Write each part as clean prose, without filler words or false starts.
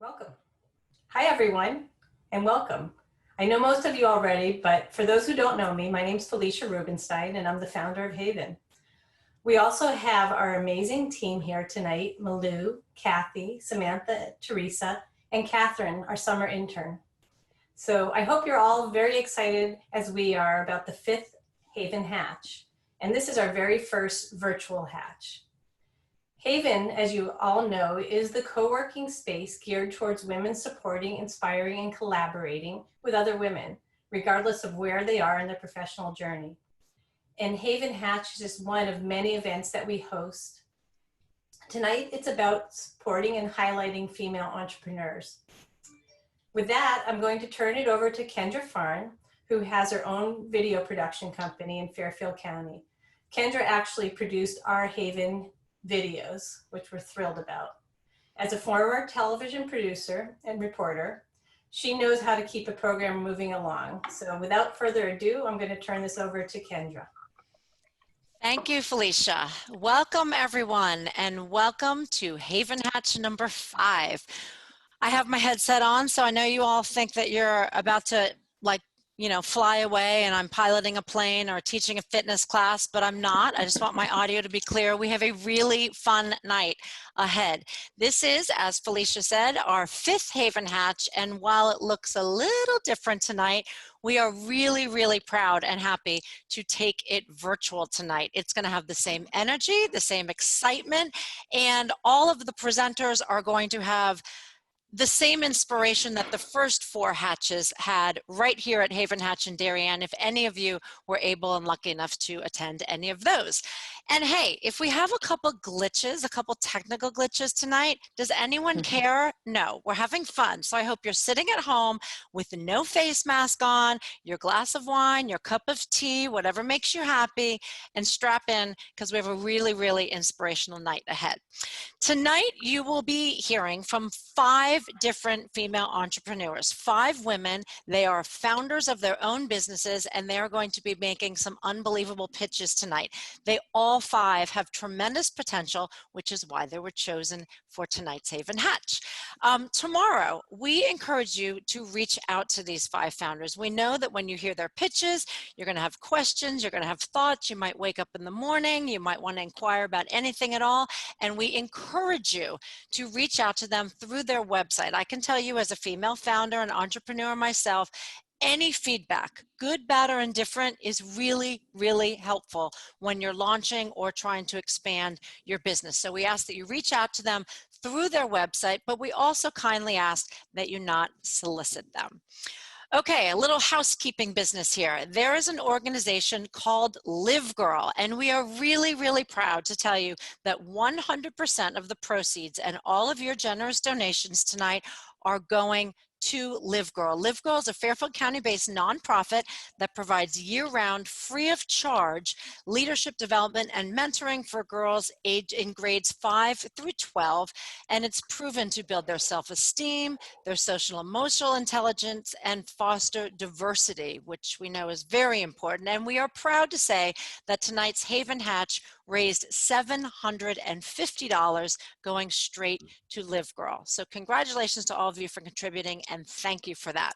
Welcome. Hi, everyone, and welcome. I know most of you already, but for those who don't know me, my name's Felicia Rubenstein, and I'm the founder of HAYVN. We also have our amazing team here tonight, Malou, Kathy, Samantha, Teresa, and Catherine, our summer intern. So I hope you're all very excited as we are about the 5th HAYVN Hatch. And this is our very first virtual hatch. HAYVN, as you all know, is the co-working space geared towards women supporting, inspiring, and collaborating with other women, regardless of where they are in their professional journey. And HAYVN Hatch is just one of many events that we host. Tonight, it's about supporting and highlighting female entrepreneurs. With that, I'm going to turn it over to Kendra Farn, who has her own video production company in Fairfield County. Kendra actually produced our HAYVN videos, which we're thrilled about. As a former television producer and reporter, she knows how to keep a program moving along. So without further ado, I'm going to turn this over to Kendra. Thank you, Felicia. Welcome, everyone, and welcome to HAYVN Hatch number 5. I have my headset on, so I know you all think that you're about to, fly away and I'm piloting a plane or teaching a fitness class, but I'm not. I just want my audio to be clear. We have a really fun night ahead. This is, as Felicia said, our 5th HAYVN Hatch, and while it looks a little different tonight, we are really, really proud and happy to take it virtual tonight. It's going to have the same energy, the same excitement, and all of the presenters are going to have the same inspiration that the first 4 hatches had right here at HAYVN Hatch in Darien, if any of you were able and lucky enough to attend any of those. And hey, if we have a couple glitches, a couple technical glitches tonight, does anyone care? No, we're having fun. So I hope you're sitting at home with no face mask on, your glass of wine, your cup of tea, whatever makes you happy, and strap in because we have a really, really inspirational night ahead. Tonight, you will be hearing from 5 different female entrepreneurs, 5 women. They are founders of their own businesses, and they are going to be making some unbelievable pitches tonight. They all 5 have tremendous potential, which is why they were chosen for tonight's HAYVN Hatch. Tomorrow, we encourage you to reach out to these 5 founders. We know that when you hear their pitches, you're going to have questions, you're going to have thoughts, you might wake up in the morning, you might want to inquire about anything at all, and we encourage you to reach out to them through their website. I can tell you, as a female founder and entrepreneur myself, any feedback, good, bad, or indifferent, is really, really helpful when you're launching or trying to expand your business. So we ask that you reach out to them through their website, but we also kindly ask that you not solicit them. Okay, a little housekeeping business here. There is an organization called Live Girl, and we are really, really proud to tell you that 100% of the proceeds and all of your generous donations tonight are going to Live Girl. Live Girl is a Fairfield County-based nonprofit that provides year-round, free of charge, leadership development and mentoring for girls aged in grades 5 through 12, and it's proven to build their self-esteem, their social emotional intelligence, and foster diversity, which we know is very important. And we are proud to say that tonight's HAYVN Hatch raised $750 going straight to Live Girl. So congratulations to all of you for contributing, and thank you for that.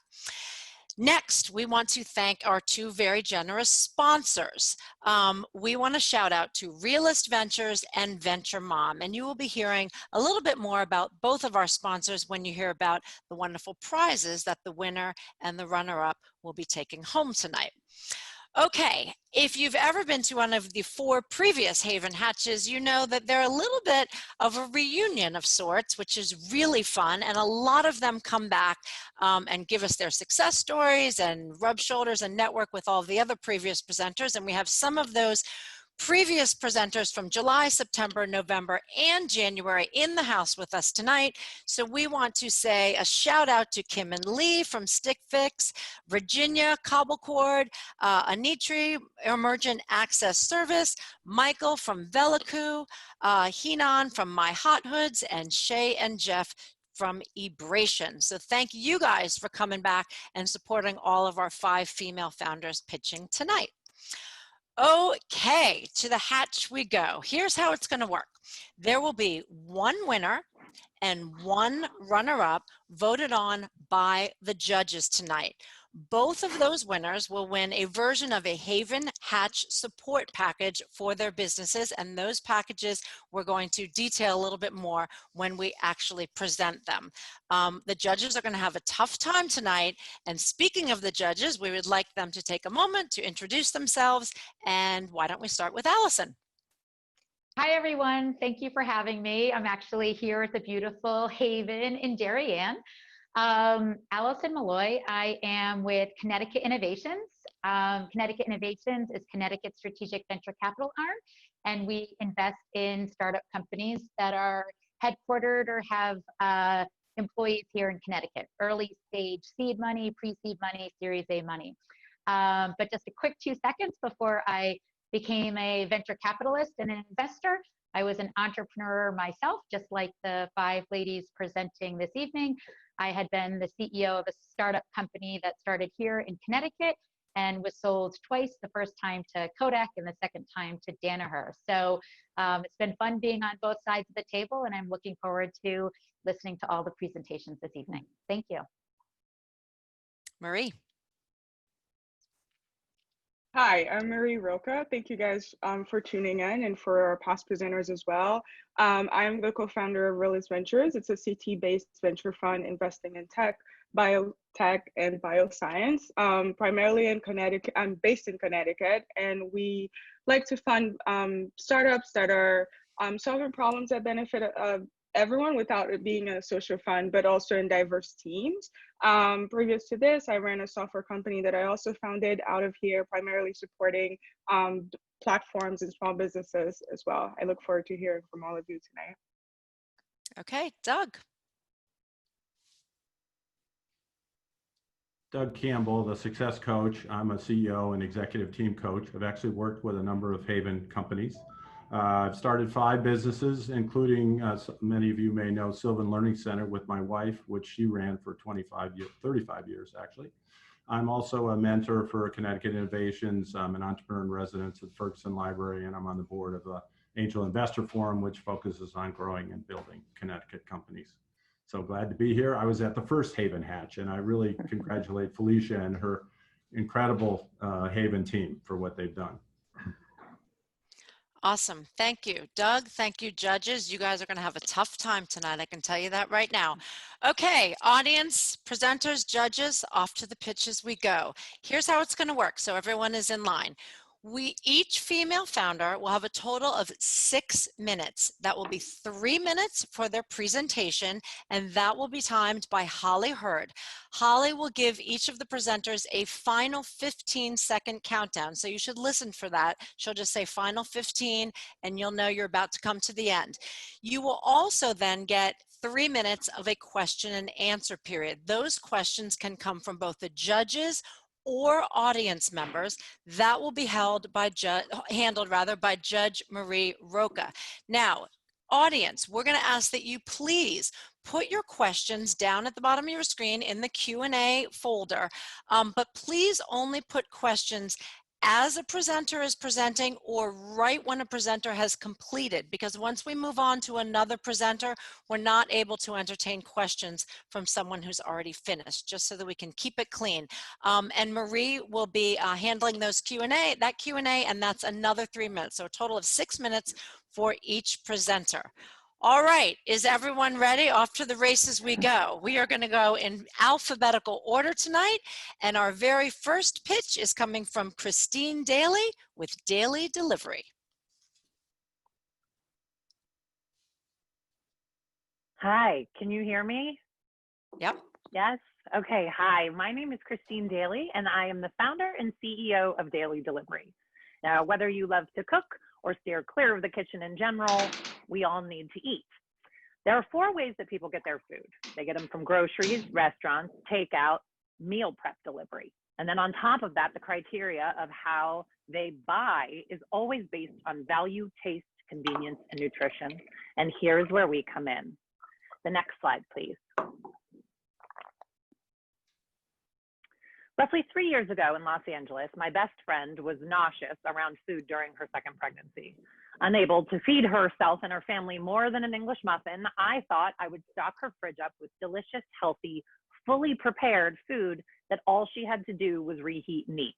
Next, we want to thank our 2 very generous sponsors. We want to shout out to Realist Ventures and Venture Mom, and you will be hearing a little bit more about both of our sponsors when you hear about the wonderful prizes that the winner and the runner-up will be taking home tonight. Okay, if you've ever been to one of the 4 previous HAYVN Hatches, you know that they're a little bit of a reunion of sorts, which is really fun, and a lot of them come back and give us their success stories and rub shoulders and network with all the other previous presenters, and we have some of those previous presenters from July, September, November, and January in the house with us tonight. So we want to say a shout out to Kim and Lee from Stick Fix, Virginia Cobblecord, Anitri Emergent Access Service, Michael from Veliku, Hinan from My Hot Hoods, and Shay and Jeff from Ebration. So thank you guys for coming back and supporting all of our 5 female founders pitching tonight. Okay, to the hatch we go. Here's how it's going to work. There will be 1 winner and one runner-up voted on by the judges tonight. Both of those winners will win a version of a HAYVN Hatch support package for their businesses, and those packages we're going to detail a little bit more when we actually present them. The judges are going to have a tough time tonight, and speaking of the judges, we would like them to take a moment to introduce themselves, and why don't we start with Allison? Hi, everyone. Thank you for having me. I'm actually here at the beautiful HAYVN in Darien. Allison Malloy. I am with Connecticut Innovations. Connecticut Innovations is Connecticut's strategic venture capital arm, and we invest in startup companies that are headquartered or have employees here in Connecticut. Early stage seed money, pre-seed money, Series A money. But just a quick 2 seconds before I became a venture capitalist and an investor, I was an entrepreneur myself, just like the 5 ladies presenting this evening. I had been the CEO of a startup company that started here in Connecticut and was sold twice, the first time to Kodak and the second time to Danaher. So it's been fun being on both sides of the table, and I'm looking forward to listening to all the presentations this evening. Thank you. Marie. Hi, I'm Marie Roca. Thank you guys for tuning in, and for our past presenters as well. I'm the co-founder of Realist Ventures. It's a CT-based venture fund investing in tech, biotech, and bioscience, primarily in Connecticut. I'm based in Connecticut, and we like to fund startups that are solving problems that benefit everyone without it being a social fund, but also in diverse teams. Previous to this, I ran a software company that I also founded out of here, primarily supporting platforms and small businesses as well. I look forward to hearing from all of you tonight. Okay, Doug. Doug Campbell, the success coach. I'm a CEO and executive team coach. I've actually worked with a number of HAYVN companies. I've started 5 businesses, including, many of you may know, Sylvan Learning Center with my wife, which she ran for 35 years actually. I'm also a mentor for Connecticut Innovations. I'm an entrepreneur in residence at Ferguson Library, and I'm on the board of the Angel Investor Forum, which focuses on growing and building Connecticut companies. So glad to be here. I was at the first HAYVN Hatch, and I really congratulate Felicia and her incredible HAYVN team for what they've done. Awesome. Thank you, Doug. Thank you, judges. You guys are going to have a tough time tonight. I can tell you that right now. Okay, audience, presenters, judges, off to the pitches we go. Here's how it's going to work, so everyone is in line. Each female founder will have a total of 6 minutes. That will be 3 minutes for their presentation, and that will be timed by Holly Hurd. Holly will give each of the presenters a final 15-second countdown, so you should listen for that. She'll just say final 15, and you'll know you're about to come to the end. You will also then get 3 minutes of a question and answer period. Those questions can come from both the judges or audience members. That will be handled by Judge Marie Roca. Now, audience, we're going to ask that you please put your questions down at the bottom of your screen in the Q&A folder, but please only put questions as a presenter is presenting or right when a presenter has completed, because once we move on to another presenter, we're not able to entertain questions from someone who's already finished, just so that we can keep it clean. And Marie will be handling those that Q&A, and that's another 3 minutes, so a total of 6 minutes for each presenter. All right, is everyone ready? Off to the races we go. We are going to go in alphabetical order tonight, and our very first pitch is coming from Christine Daly with Daily Delivery. Hi, can you hear me? Yep. Yes? Okay, hi, my name is Christine Daly, and I am the founder and CEO of Daily Delivery. Now, whether you love to cook or steer clear of the kitchen in general, we all need to eat. There are 4 ways that people get their food. They get them from groceries, restaurants, takeout, meal prep delivery. And then on top of that, the criteria of how they buy is always based on value, taste, convenience, and nutrition. And here's where we come in. The next slide, please. Roughly 3 years ago in Los Angeles, my best friend was nauseous around food during her 2nd pregnancy. Unable to feed herself and her family more than an English muffin, I thought I would stock her fridge up with delicious, healthy, fully prepared food that all she had to do was reheat and eat.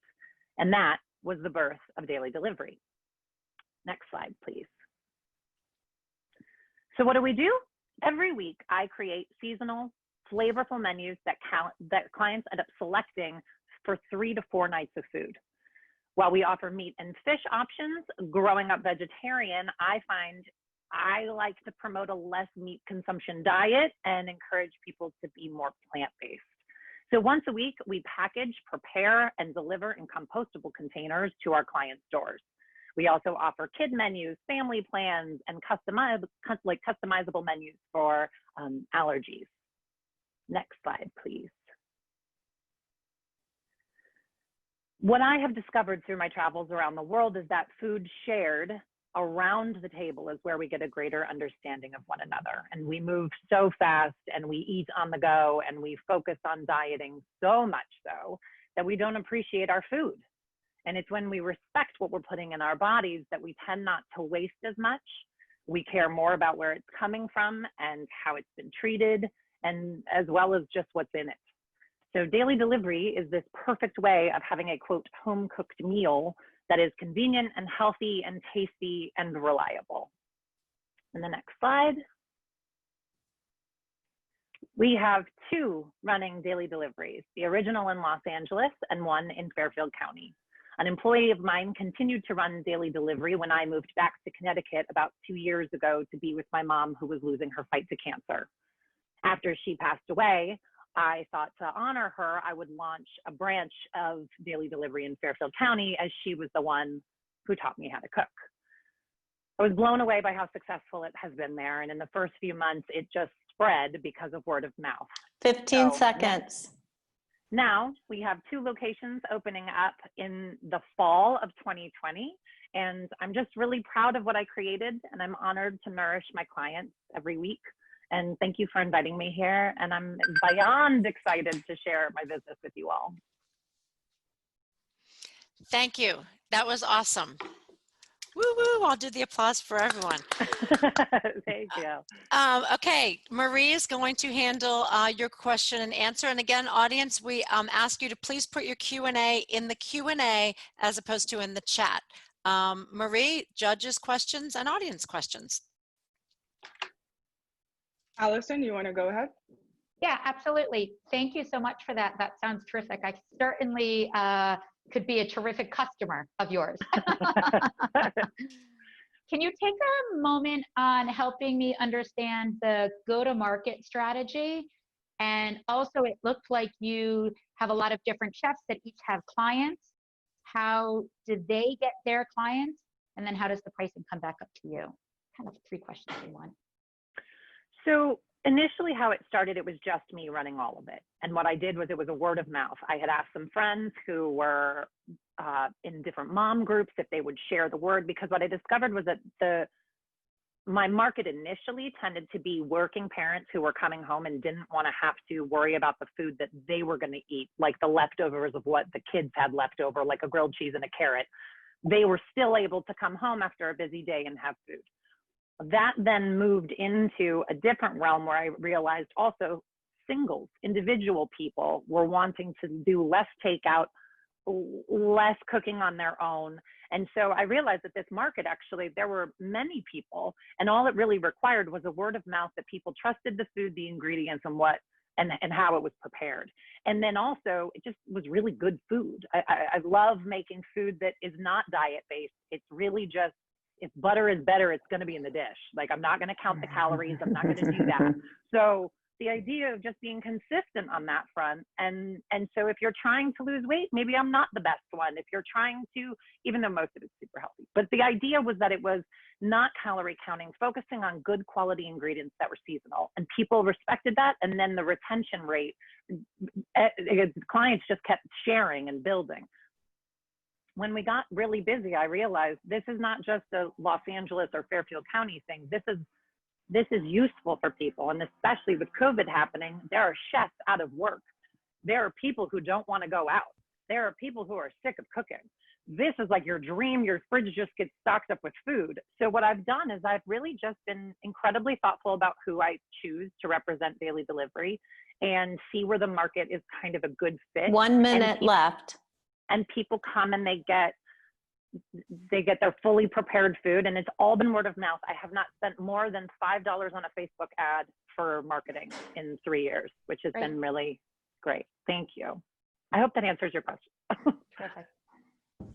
And that was the birth of daily delivery. Next slide, please. So what do? Every week, I create seasonal, flavorful menus that clients end up selecting for 3 to 4 nights of food. While we offer meat and fish options, growing up vegetarian, I find I like to promote a less meat consumption diet and encourage people to be more plant-based. So once a week, we package, prepare, and deliver in compostable containers to our clients' doors. We also offer kid menus, family plans, and customizable menus for allergies. Next slide, please. What I have discovered through my travels around the world is that food shared around the table is where we get a greater understanding of one another. And we move so fast and we eat on the go and we focus on dieting so much so that we don't appreciate our food. And it's when we respect what we're putting in our bodies that we tend not to waste as much. We care more about where it's coming from and how it's been treated, and as well as just what's in it. So daily delivery is this perfect way of having a, quote, home-cooked meal that is convenient and healthy and tasty and reliable. And the next slide. We have 2 running daily deliveries, the original in Los Angeles and one in Fairfield County. An employee of mine continued to run daily delivery when I moved back to Connecticut about 2 years ago to be with my mom, who was losing her fight to cancer. After she passed away, I thought to honor her, I would launch a branch of daily delivery in Fairfield County, as she was the one who taught me how to cook. I was blown away by how successful it has been there. And in the first few months, it just spread because of word of mouth. 15 seconds. Now we have 2 locations opening up in the fall of 2020. And I'm just really proud of what I created. And I'm honored to nourish my clients every week. And thank you for inviting me here. And I'm beyond excited to share my business with you all. Thank you. That was awesome. Woo woo, I'll do the applause for everyone. Thank you. Okay, Marie is going to handle your question and answer. And again, audience, we ask you to please put your Q&A in the Q&A as opposed to in the chat. Marie, judges' questions and audience questions. Allison, you want to go ahead? Yeah, absolutely. Thank you so much for that. That sounds terrific. I certainly could be a terrific customer of yours. Can you take a moment on helping me understand the go-to-market strategy? And also, it looked like you have a lot of different chefs that each have clients. How do they get their clients? And then how does the pricing come back up to you? Kind of 3 questions in one. So initially how it started, it was just me running all of it. And what I did was it was a word of mouth. I had asked some friends who were in different mom groups if they would share the word, because what I discovered was that my market initially tended to be working parents who were coming home and didn't want to have to worry about the food that they were going to eat, like the leftovers of what the kids had left over, like a grilled cheese and a carrot. They were still able to come home after a busy day and have food. That then moved into a different realm where I realized also singles, individual people were wanting to do less takeout, less cooking on their own. And so I realized that this market, actually, there were many people, and all it really required was a word of mouth that people trusted the food, the ingredients, and how it was prepared. And then also, it just was really good food. I love making food that is not diet-based. It's really just, if butter is better, it's going to be in the dish. Like, I'm not going to count the calories. I'm not going to do that. So the idea of just being consistent on that front. And so if you're trying to lose weight, maybe I'm not the best one. If you're trying to, even though most of it's super healthy, but the idea was that it was not calorie counting, focusing on good quality ingredients that were seasonal, and people respected that. And then the retention rate, clients just kept sharing and building. When we got really busy, I realized this is not just a Los Angeles or Fairfield County thing. This is useful for people. And especially with COVID happening, there are chefs out of work. There are people who don't want to go out. There are people who are sick of cooking. this is like your dream. Your fridge just gets stocked up with food. So what I've done is I've really just been incredibly thoughtful about who I choose to represent daily delivery and see where the market is kind of a good fit. 1 minute left. And people come and they get their fully prepared food, and it's all been word of mouth. I have not spent more than $5 on a Facebook ad for marketing in 3 years, which has been really great. Thank you. I hope that answers your question. Perfect.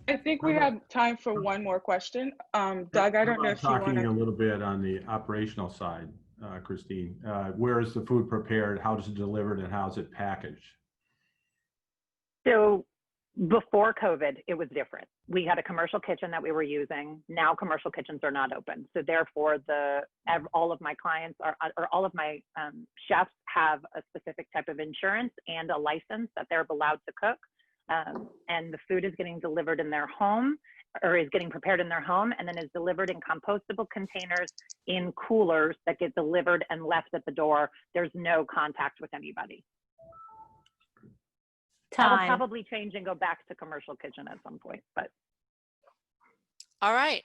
I think we have time for one more question. Doug, I don't know if you want Talking a to. little bit on the operational side, Christine. Where is the food prepared? How is it delivered, and how is it packaged? So before COVID, it was different. We had a commercial kitchen that we were using. Now commercial kitchens are not open. So therefore, all of my clients or all of my chefs have a specific type of insurance and a license that they're allowed to cook. And the food is getting delivered in their home, or is getting prepared in their home, and then is delivered in compostable containers in coolers that get delivered and left at the door. There's no contact with anybody. That'll probably change and go back to commercial kitchen at some point, but. All right.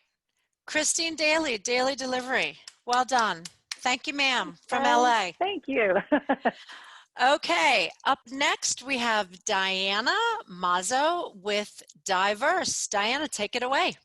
Christine Daly, Daily Delivery. Well done. Thank you, ma'am, from LA. Thank you. Okay, up next we have Diana Mazo with Diverse. Diana, take it away.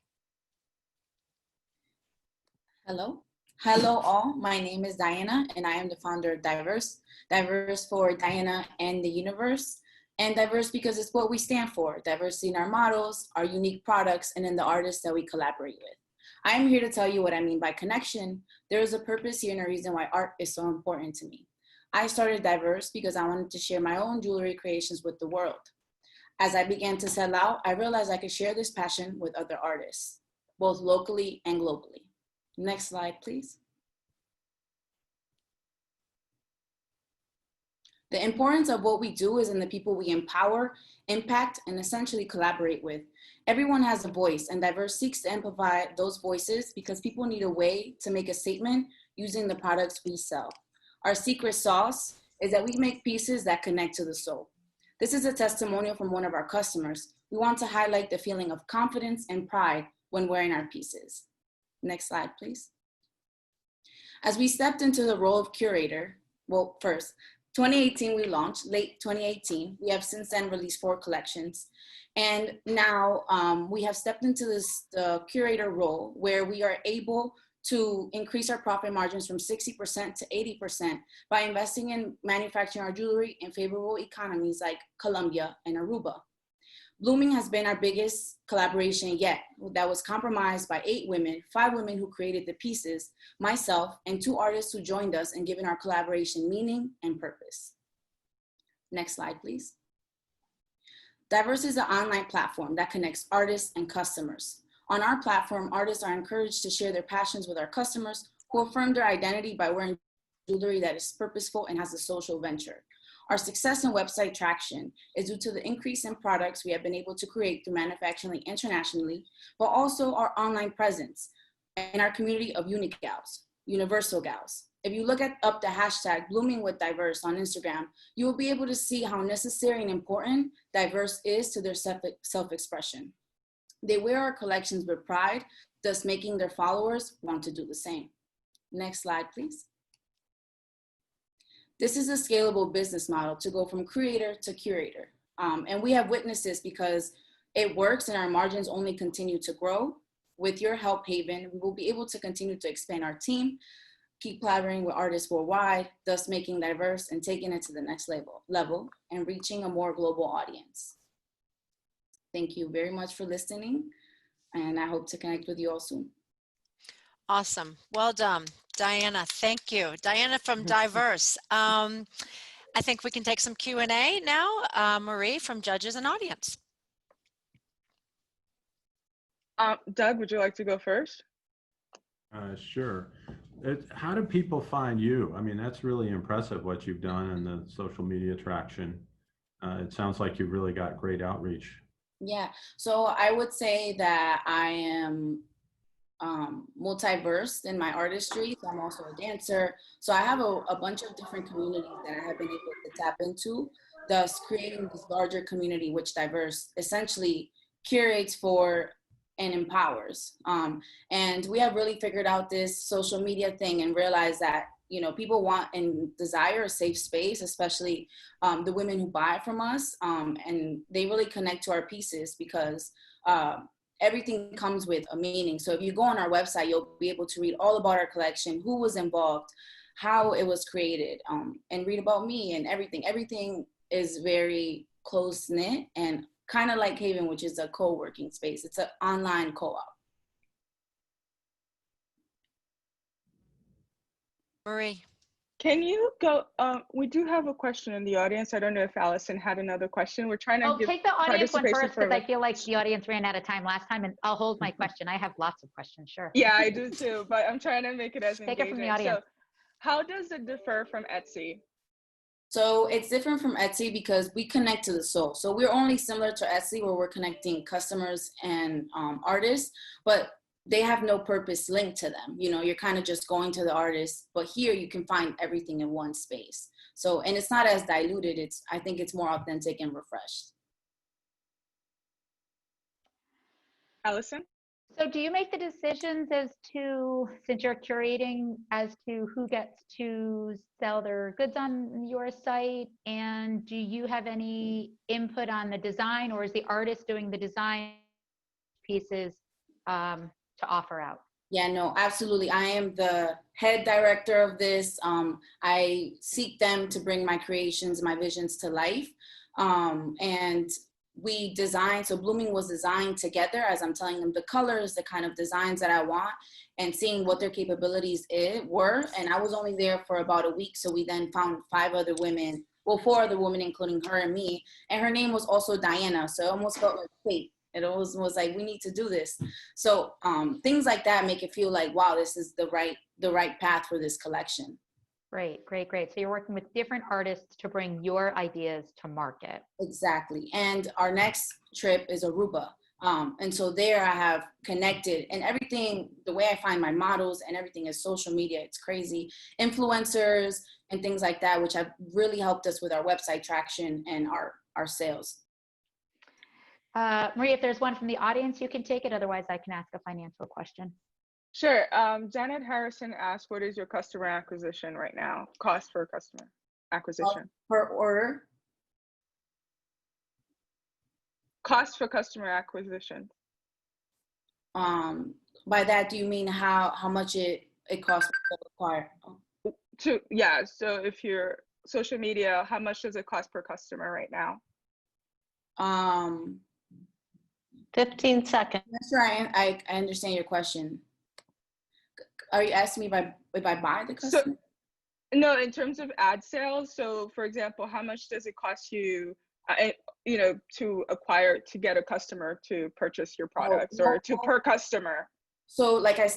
Hello. Hello all. My name is Diana and I am the founder of Diverse. Diverse for Diana and the universe. And diverse because it's what we stand for. Diversity in our models, our unique products, and in the artists that we collaborate with. I am here to tell you what I mean by connection. There is a purpose here and a reason why art is so important to me. I started Diverse because I wanted to share my own jewelry creations with the world. As I began to sell out, I realized I could share this passion with other artists, both locally and globally. Next slide, please. The importance of what we do is in the people we empower, impact, and essentially collaborate with. Everyone has a voice, and Diverse seeks to amplify those voices because people need a way to make a statement using the products we sell. Our secret sauce is that we make pieces that connect to the soul. This is a testimonial from one of our customers. We want to highlight the feeling of confidence and pride when wearing our pieces. Next slide, please. As we stepped into the role of curator, well, first, 2018 we launched, late 2018. We have since then released 4 collections. And now we have stepped into the curator role where we are able to increase our profit margins from 60% to 80% by investing in manufacturing our jewelry in favorable economies like Colombia and Aruba. Blooming has been our biggest collaboration yet. That was compromised by 8 women, 5 women who created the pieces, myself, and 2 artists who joined us and given our collaboration meaning and purpose. Next slide, please. Diverse is an online platform that connects artists and customers. On our platform, artists are encouraged to share their passions with our customers who affirm their identity by wearing jewelry that is purposeful and has a social venture. Our success in website traction is due to the increase in products we have been able to create through manufacturing internationally, but also our online presence and our community of unique gals, universal gals. If you look up the hashtag Blooming with Diverse on Instagram, you will be able to see how necessary and important diverse is to their self-expression. They wear our collections with pride, thus making their followers want to do the same. Next slide, please. This is a scalable business model to go from creator to curator. And we have witnessed this because it works and our margins only continue to grow. With your help, HAYVN, we will be able to continue to expand our team, keep collaborating with artists worldwide, thus making Diverse and taking it to the next level and reaching a more global audience. Thank you very much for listening, and I hope to connect with you all soon. Awesome. Well done. Diana, thank you. Diana from Diverse. I think we can take some Q&A now. Marie from Judges and Audience. Doug, would you like to go first? Sure. How do people find you? I mean, that's really impressive what you've done in the social media traction. It sounds like you've really got great outreach. Yeah, so I would say that I am multi-versed in my artistry. So I'm also a dancer. So I have a bunch of different communities that I have been able to tap into, thus creating this larger community, which Diverse essentially curates for and empowers. And we have really figured out this social media thing and realized that, you know, people want and desire a safe space, especially the women who buy from us. And they really connect to our pieces because everything comes with a meaning. So if you go on our website, you'll be able to read all about our collection, who was involved, how it was created, and read about me and everything. Everything is very close knit and kind of like HAYVN, which is a co-working space. It's an online co-op. Marie. Can you go, we do have a question in the audience. I don't know if Allison had another question. We're trying to I'll give take the audience one participation first because for I feel like the audience ran out of time last time, and I'll hold my question. I have lots of questions, sure. Yeah, I do too, but I'm trying to make it as Take it from the engaging. audience. So how does it differ from Etsy? So it's different from Etsy because we connect to the soul. So we're only similar to Etsy where we're connecting customers and artists, but they have no purpose linked to them. You know, you're kind of just going to the artist, but here you can find everything in one space. So, and it's not as diluted. I think it's more authentic and refreshed. Allison? So do you make the decisions as to, since you're curating, as to who gets to sell their goods on your site? And do you have any input on the design, or is the artist doing the design pieces to offer out? Yeah, no, absolutely. I am the head director of this. I seek them to bring my creations, my visions to life. And we designed, so Blooming was designed together as I'm telling them the colors, the kind of designs that I want, and seeing what their capabilities were. And I was only there for about a week. So we then found 4 other women, including her and me. And her name was also Diana. So it almost felt like fate. It always was like, we need to do this. So things like that make it feel like, wow, this is the right path for this collection. Great, great, great. So you're working with different artists to bring your ideas to market. Exactly. And our next trip is Aruba. And so there I have connected, and everything, the way I find my models and everything is social media. It's crazy. Influencers and things like that, which have really helped us with our website traction and our sales. Maria, if there's one from the audience, you can take it. Otherwise, I can ask a financial question. Sure. Janet Harrison asked, what is your customer acquisition right now? Cost for customer acquisition? Per order? Cost for customer acquisition. By that, do you mean how much it costs to acquire? Yeah, so if you're social media, how much does it cost per customer right now? 15 seconds. That's right. I understand your question. Are you asking me if I buy the customer? So, no, in terms of ad sales. So, for example, how much does it cost you, to get a customer to purchase your products or per customer? So, like I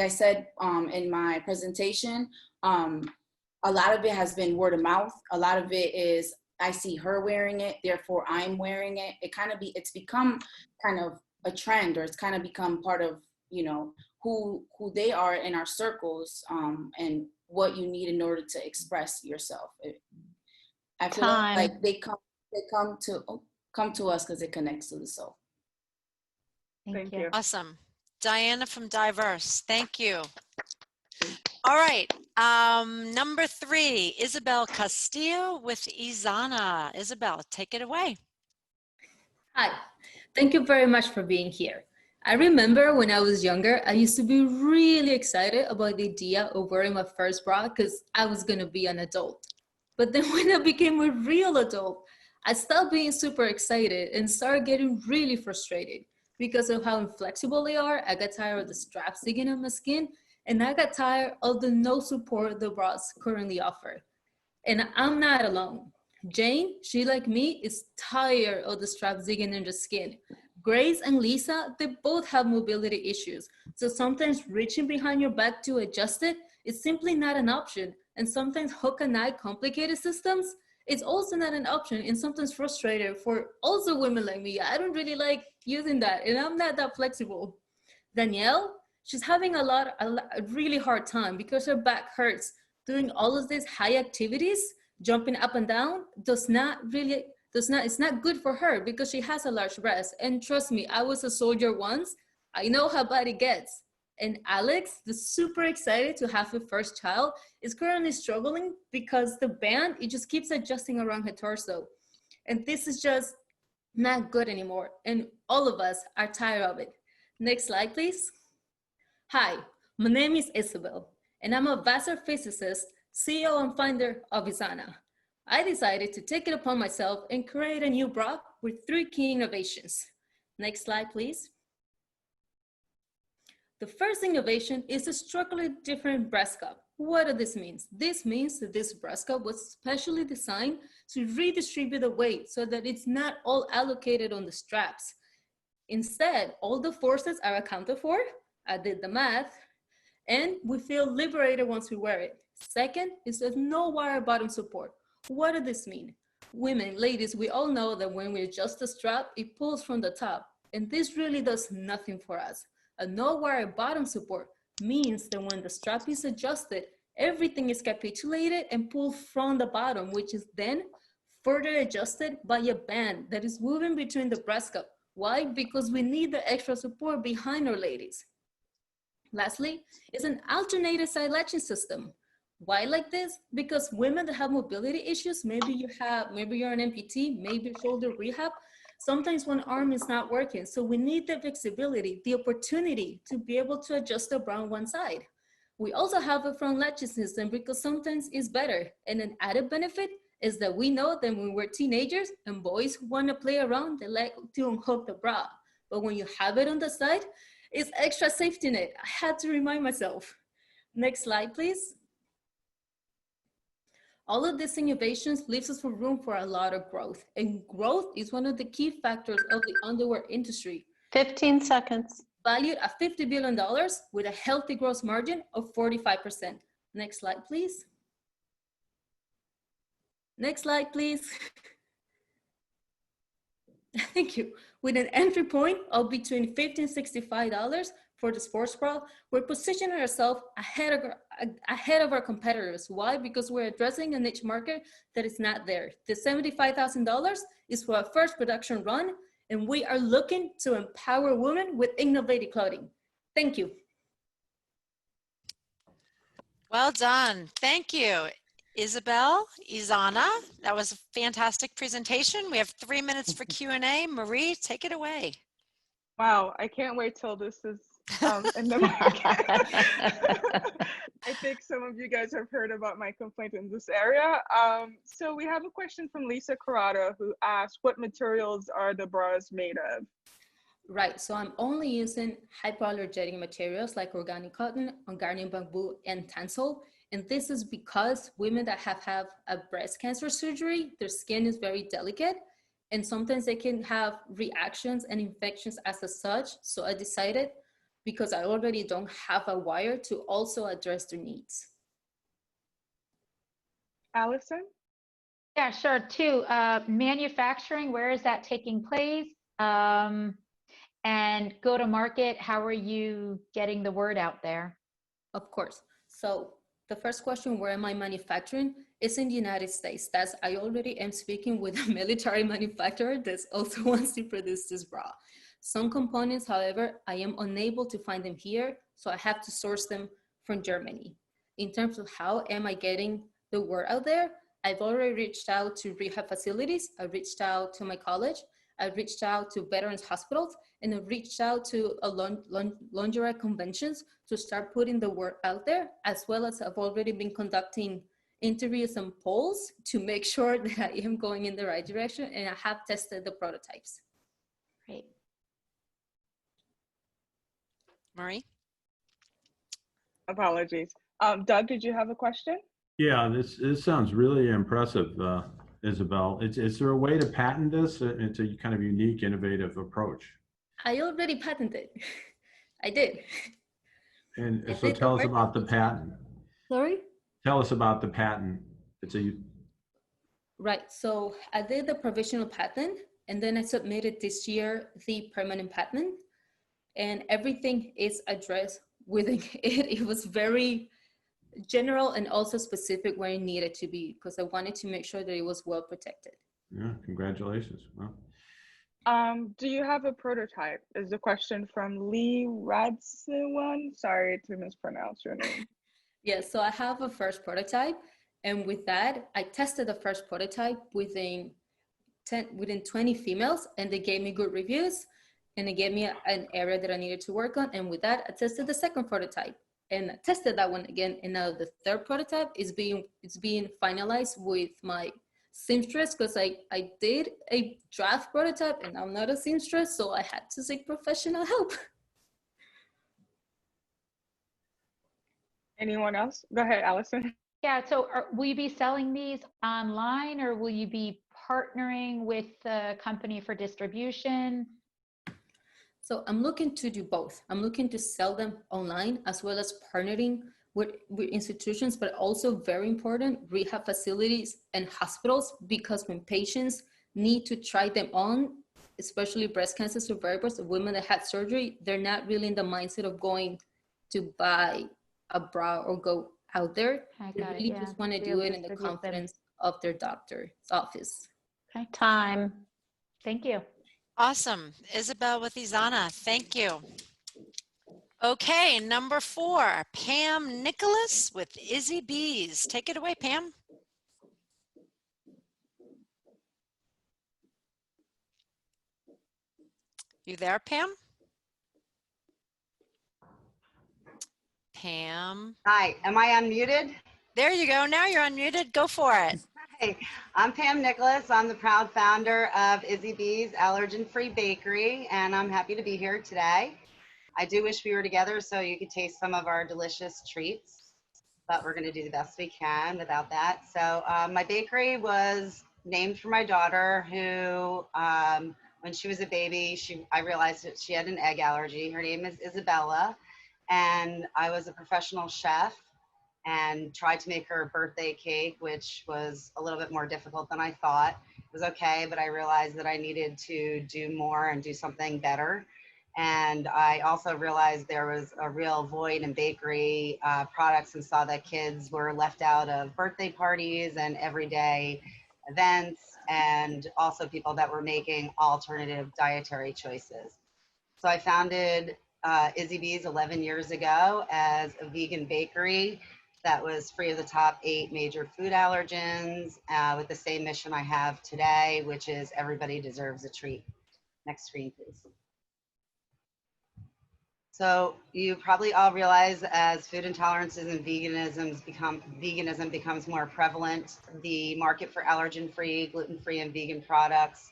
said in my presentation, a lot of it has been word of mouth. A lot of it is I see her wearing it, therefore I'm wearing it. It's become kind of a trend, or it's kind of become part of, who they are in our circles, and what you need in order to express yourself. I feel like they come to us because it connects to the soul. Thank you. Awesome. Diana from Diverse, thank you. All right, number 3, Isabel Castillo with Izana. Isabel, take it away. Hi, thank you very much for being here. I remember when I was younger, I used to be really excited about the idea of wearing my first bra because I was gonna be an adult. But then when I became a real adult, I stopped being super excited and started getting really frustrated because of how inflexible they are. I got tired of the straps digging in my skin, and I got tired of the no support the bras currently offer. And I'm not alone. Jane, she like me, is tired of the straps digging in the skin. Grace and Lisa, they both have mobility issues. So sometimes reaching behind your back to adjust it is simply not an option. And sometimes hook and eye complicated systems, it's also not an option, and sometimes frustrated for also women like me. I don't really like using that, and I'm not that flexible. Danielle, she's having a really hard time because her back hurts. Doing all of these high activities, jumping up and down, does not really It's not good for her because she has a large breast. And trust me, I was a soldier once. I know how bad it gets. And Alex, the super excited to have her first child, is currently struggling because the band, it just keeps adjusting around her torso. And this is just not good anymore. And all of us are tired of it. Next slide, please. Hi, my name is Isabel, and I'm a Vassar physicist, CEO and founder of Izana. I decided to take it upon myself and create a new bra with 3 key innovations. Next slide, please. The first innovation is a structurally different breast cup. What does this mean? This means that this breast cup was specially designed to redistribute the weight so that it's not all allocated on the straps. Instead, all the forces are accounted for. I did the math, and we feel liberated once we wear it. Second is there's no wire bottom support. What does this mean? Women, ladies, we all know that when we adjust the strap, it pulls from the top, and this really does nothing for us. A no wire bottom support means that when the strap is adjusted, everything is capitulated and pulled from the bottom, which is then further adjusted by a band that is moving between the breast cup. Why? Because we need the extra support behind our ladies. Lastly, is an alternated side latching system. Why like this? Because women that have mobility issues, maybe you're an amputee, maybe shoulder rehab, sometimes one arm is not working. So we need the flexibility, the opportunity to be able to adjust the bra on one side. We also have a front latching system because sometimes it's better. And an added benefit is that we know that when we're teenagers and boys want to play around, they like to unhook the bra. But when you have it on the side, it's extra safety net. I had to remind myself. Next slide, please. All of these innovations leaves us for room for a lot of growth. And growth is one of the key factors of the underwear industry. 15 seconds. Valued at $50 billion with a healthy gross margin of 45%. Next slide, please. Next slide, please. Thank you. With an entry point of between $50 and $65 for the sports bra, we're positioning ourselves ahead of our competitors. Why? Because we're addressing a niche market that is not there. The $75,000 is for our first production run, and we are looking to empower women with innovative clothing. Thank you. Well done. Thank you. Isabel, Izana, that was a fantastic presentation. We have 3 minutes for Q&A. Marie, take it away. Wow, I can't wait till this is in the market. I think some of you guys have heard about my complaint in this area. So we have a question from Lisa Carrata who asked, what materials are the bras made of? Right, so I'm only using hypoallergenic materials like organic cotton, Hungarian bamboo, and tencel. And this is because women that have a breast cancer surgery, their skin is very delicate. And sometimes they can have reactions and infections as such. So I decided, because I already don't have a wire, to also address their needs. Allison? Yeah, sure. Too. Manufacturing, where is that taking place? And go to market, how are you getting the word out there? Of course. So the first question, where am I manufacturing? Is in the United States. I already am speaking with a military manufacturer that also wants to produce this bra. Some components, however, I am unable to find them here, so I have to source them from Germany. In terms of how am I getting the word out there, I've already reached out to rehab facilities. I reached out to my college. I reached out to veterans hospitals, and I reached out to a lingerie conventions to start putting the word out there, as well as I've already been conducting interviews and polls to make sure that I am going in the right direction, and I have tested the prototypes. Great. Marie? Apologies. Doug, did you have a question? Yeah, this sounds really impressive, Isabel. Is there a way to patent this? It's a kind of unique, innovative approach. I already patented. I did. And so tell us about the patent. Sorry? Tell us about the patent. Right, so I did the provisional patent, and then I submitted this year the permanent patent, and everything is addressed within it. It was very general and also specific where it needed to be, because I wanted to make sure that it was well protected. Yeah, congratulations. Well, Do you have a prototype? Is the question from Lee Radsewan. Sorry to mispronounce your name. Yes, so I have a first prototype, and with that, I tested the first prototype within 20 females, and they gave me good reviews, and they gave me an area that I needed to work on. And with that, I tested the second prototype, and I tested that one again. And now the third prototype is being finalized with my seamstress, because I did a draft prototype, and I'm not a seamstress, so I had to seek professional help. Anyone else? Go ahead, Allison. Yeah, so will you be selling these online, or will you be partnering with the company for distribution? So I'm looking to do both. I'm looking to sell them online as well as partnering with institutions, but also very important, rehab facilities and hospitals, because when patients need to try them on, especially breast cancer survivors, women that had surgery, they're not really in the mindset of going to buy a bra or go out there. They really just want to do it in the confidence of their doctor's office. Okay, Time. thank you. Awesome. Isabel with Izana, thank you. Okay, number 4, Pam Nicholas with Izzy Bees. Take it away, Pam. You there, Pam? Pam. Hi, am I unmuted? There you go. Now you're unmuted. Go for it. Hi, I'm Pam Nicholas. I'm the proud founder of Izzy Bees Allergen-Free Bakery, and I'm happy to be here today. I do wish we were together so you could taste some of our delicious treats, but we're going to do the best we can without that. So my bakery was named for my daughter, who when she was a baby, I realized that she had an egg allergy. Her name is Isabella, and I was a professional chef and tried to make her a birthday cake, which was a little bit more difficult than I thought. It was okay, but I realized that I needed to do more and do something better. And I also realized there was a real void in bakery products, and saw that kids were left out of birthday parties and everyday events, and also people that were making alternative dietary choices. So I founded Izzy Bees 11 years ago as a vegan bakery that was free of the top 8 major food allergens, with the same mission I have today, which is everybody deserves a treat. Next screen, please. So you probably all realize, as food intolerances and veganism becomes more prevalent, the market for allergen-free, gluten-free, and vegan products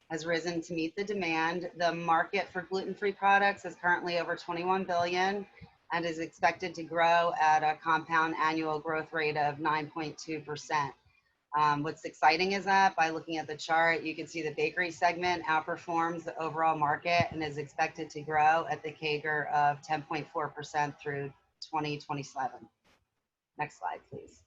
has risen to meet the demand. The market for gluten-free products is currently over 21 billion and is expected to grow at a compound annual growth rate of 9.2%. What's exciting is that by looking at the chart, you can see the bakery segment outperforms the overall market and is expected to grow at the CAGR of 10.4% through 2027. Next slide, please.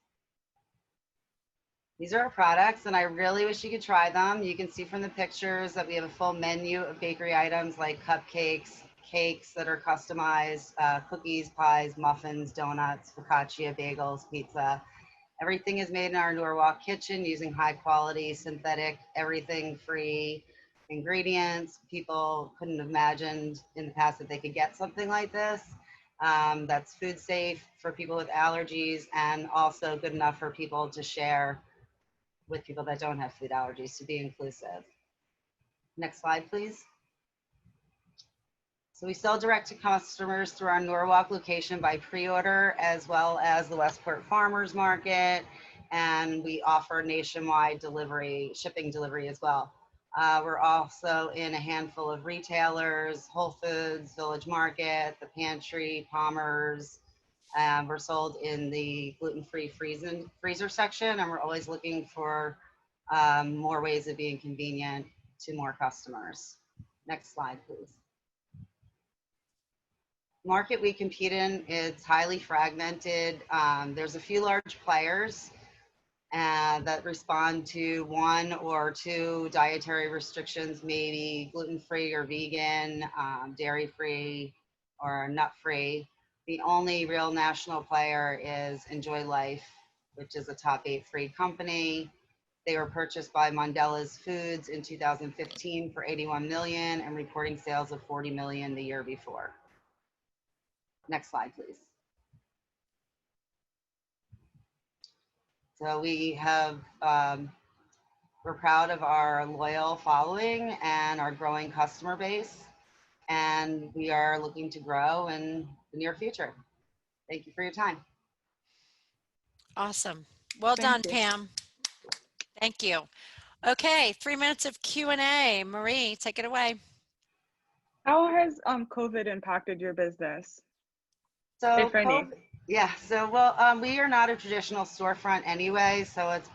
These are our products, and I really wish you could try them. You can see from the pictures that we have a full menu of bakery items like cupcakes, cakes that are customized, cookies, pies, muffins, donuts, focaccia, bagels, pizza. Everything is made in our Norwalk kitchen using high quality, synthetic, everything free ingredients. People couldn't have imagined in the past that they could get something like this. That's food safe for people with allergies, and also good enough for people to share with people that don't have food allergies, to be inclusive. Next slide, please. So we sell direct to customers through our Norwalk location by pre-order, as well as the Westport Farmers Market, and we offer nationwide shipping delivery as well. We're also in a handful of retailers: Whole Foods, Village Market, The Pantry, Palmer's. We're sold in the gluten-free freezer section, and we're always looking for more ways of being convenient to more customers. Next slide, please. Market we compete in is highly fragmented. There's a few large players that respond to 1 or 2 dietary restrictions, maybe gluten-free or vegan, dairy-free or nut-free. The only real national player is Enjoy Life, which is a top 8 free company. They were purchased by Mondelez Foods in 2015 for 81 million and reporting sales of 40 million the year before. Next slide, please. So we have, we're proud of our loyal following and our growing customer base, and we are looking to grow in the near future. Thank you for your time. Awesome. Well done, Pam. Thank you. Okay, 3 minutes of Q&A. Marie, take it away. How has COVID impacted your business? So If any. We are not a traditional storefront anyway, so it's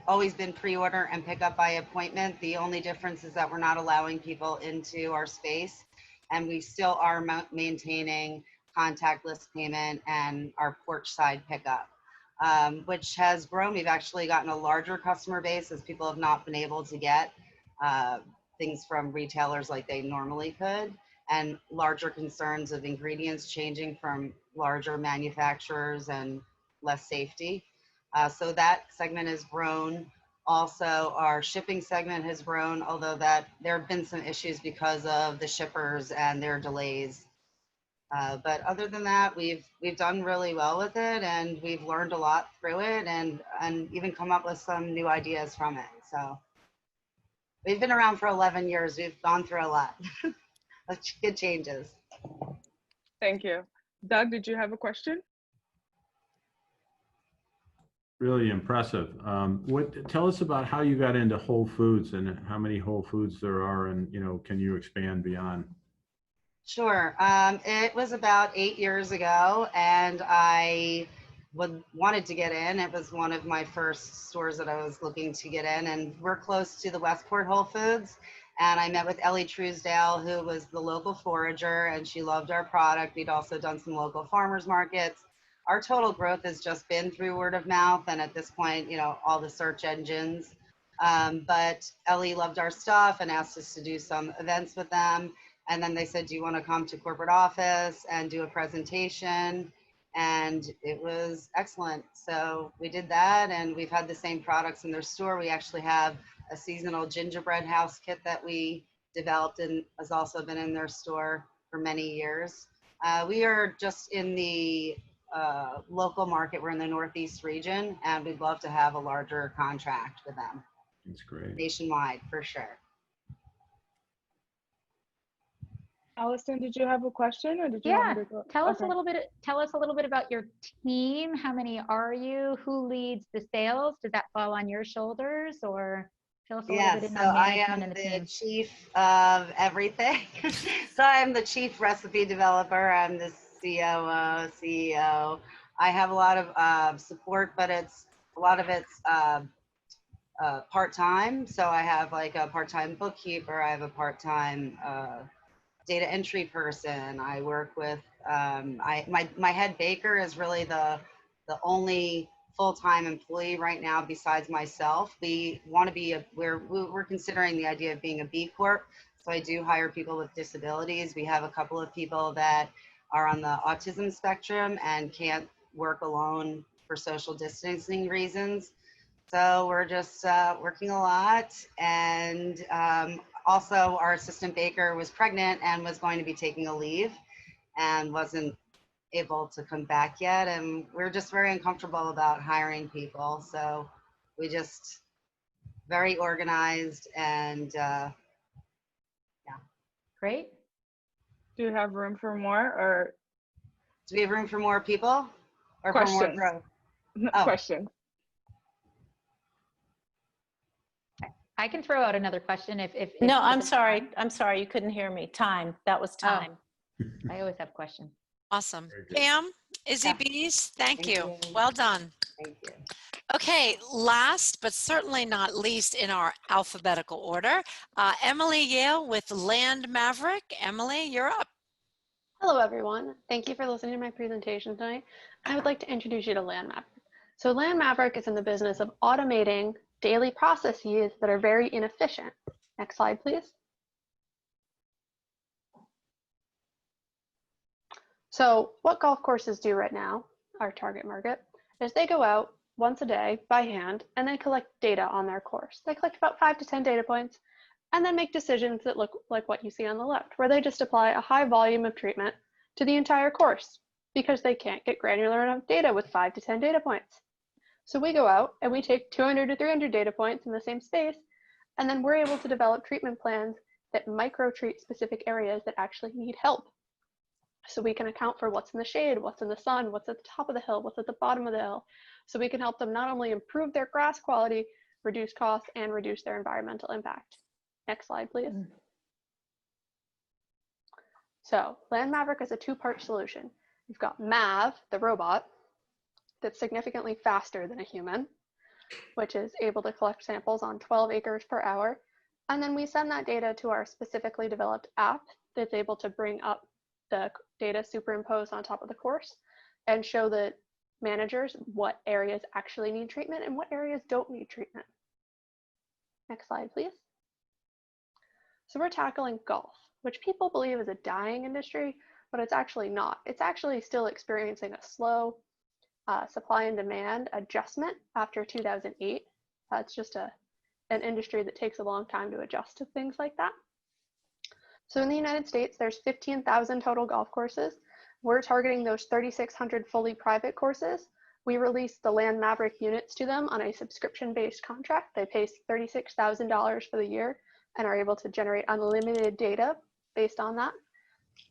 always been pre-order and pick up by appointment. The only difference is that we're not allowing people into our space, and we still are maintaining contactless payment and our porch side pickup, which has grown. We've actually gotten a larger customer base as people have not been able to get things from retailers like they normally could, and larger concerns of ingredients changing from larger manufacturers and less safety. So that segment has grown. Also, our shipping segment has grown, although there have been some issues because of the shippers and their delays. But other than that, we've done really well with it, and we've learned a lot through it, and even come up with some new ideas from it. So we've been around for 11 years. We've gone through a lot. Good changes. Thank you. Doug, did you have a question? Really impressive. Tell us about how you got into Whole Foods and how many Whole Foods there are, and can you expand beyond? Sure. It was about 8 years ago, and I wanted to get in. It was one of my first stores that I was looking to get in, and we're close to the Westport Whole Foods. And I met with Ellie Truesdale, who was the local forager, and she loved our product. We'd also done some local farmers markets. Our total growth has just been through word of mouth, and at this point, all the search engines. But Ellie loved our stuff and asked us to do some events with them. And then they said, do you want to come to corporate office and do a presentation? And it was excellent. So we did that, and we've had the same products in their store. We actually have a seasonal gingerbread house kit that we developed and has also been in their store for many years. We are just in the local market. We're in the Northeast region, and we'd love to have a larger contract with them. That's great. Nationwide, for sure. Allison, did you have a question, or did you want me to go? Tell us a little bit about your team. How many are you? Who leads the sales? Does that fall on your shoulders, or tell us a little bit about management and the team? I am the chief of everything. So I'm the chief recipe developer. I'm the COO, CEO. I have a lot of support, but a lot of it's part-time. So I have like a part-time bookkeeper. I have a part-time data entry person. I work with my head baker is really the only full-time employee right now besides myself. We want to be we're considering the idea of being a B Corp. So I do hire people with disabilities. We have a couple of people that are on the autism spectrum and can't work alone for social distancing reasons. So we're just working a lot, and also our assistant baker was pregnant and was going to be taking a leave and wasn't able to come back yet. And we're just very uncomfortable about hiring people. So we just very organized, and yeah. Great. Do you have room for more, or? Do we have room for more people or Questions. for more growth? Oh. Questions. I can throw out another question if No, I'm sorry. I'm sorry. You couldn't hear me. Time. That was time. Oh, I always have questions. Awesome. Pam, Izzy Bees, thank you. Well done. Thank you. Okay, last but certainly not least in our alphabetical order, Emily Yale with Land Maverick. Emily, you're up. Hello, everyone. Thank you for listening to my presentation tonight. I would like to introduce you to Land Maverick. So Land Maverick is in the business of automating daily processes that are very inefficient. Next slide, please. So what golf courses do right now, our target market, is they go out once a day by hand and then collect data on their course. They collect about 5 to 10 data points and then make decisions that look like what you see on the left, where they just apply a high volume of treatment to the entire course because they can't get granular enough data with 5 to 10 data points. So we go out and we take 200 to 300 data points in the same space, and then we're able to develop treatment plans that micro-treat specific areas that actually need help. So we can account for what's in the shade, what's in the sun, what's at the top of the hill, what's at the bottom of the hill. So we can help them not only improve their grass quality, reduce costs, and reduce their environmental impact. Next slide, please. So Land Maverick is a two-part solution. You've got Mav, the robot, that's significantly faster than a human, which is able to collect samples on 12 acres per hour. And then we send that data to our specifically developed app that's able to bring up the data superimposed on top of the course and show the managers what areas actually need treatment and what areas don't need treatment. Next slide, please. So we're tackling golf, which people believe is a dying industry, but it's actually not. It's actually still experiencing a slow supply and demand adjustment after 2008. It's just an industry that takes a long time to adjust to things like that. So in the United States, there's 15,000 total golf courses. We're targeting those 3,600 fully private courses. We release the Land Maverick units to them on a subscription-based contract. They pay $36,000 for the year and are able to generate unlimited data based on that.